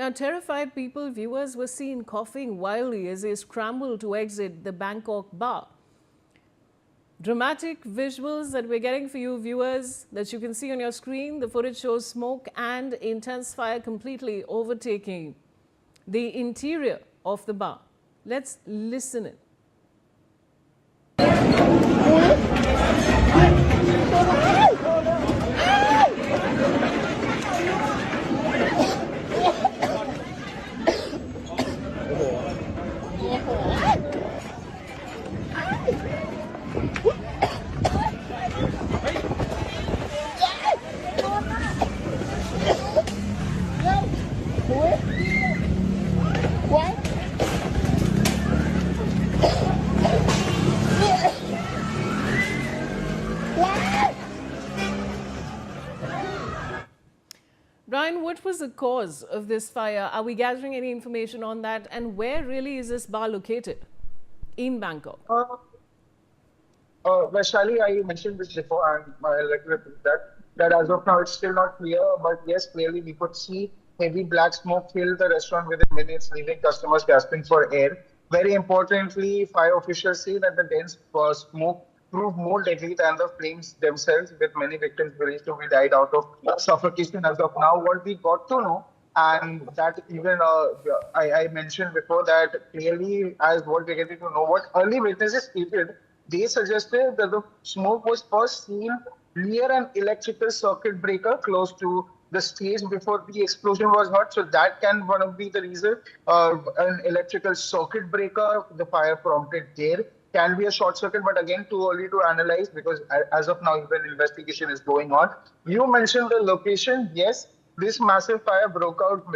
Now, terrified people, viewers, were seen coughing wildly as they scrambled to exit the Bangkok bar. Dramatic visuals that we're getting for you, viewers, that you can see on your screen. The footage shows smoke and intense fire completely overtaking the interior of the bar. Let's listen in. Brian, what was the cause of this fire? Are we gathering any information on that? And where really is this bar located in Bangkok? Vaishali, I mentioned this before, and I'd like to repeat that as of now, it's still not clear. But yes, clearly we could see heavy black smoke fill the restaurant within minutes, leaving customers gasping for air. Very importantly, fire officials say that the dense smoke proved more deadly than the flames themselves, with many victims believed to be died out of suffocation as of now. What we got to know, and that even I mentioned before that clearly, as what we're getting to know, what early witnesses stated, they suggested that the smoke was first seen near an electrical circuit breaker close to the stage before the explosion was heard. So that can one of be the reason. An electrical circuit breaker, the fire prompted there. Can be a short circuit, but again, too early to analyze because as of now, even investigation is going on. You mentioned the location. Yes, this massive fire broke out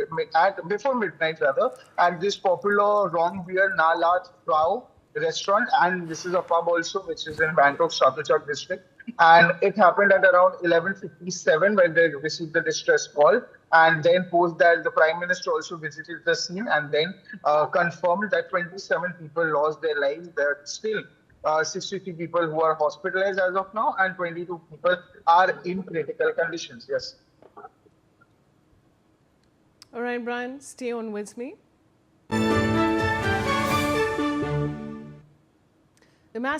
before midnight, rather, at this popular wrong beer Nalat Frau restaurant, and this is a pub also, which is in Bangkok's Chatuchak district. And it happened at around 11:57 when they received the distress call. And then post that, the Prime Minister also visited the scene and then confirmed that 27 people lost their lives. There are still 63 people who are hospitalized as of now, and 22 people are in critical conditions. Yes. All right, Brian, stay on with me. The mass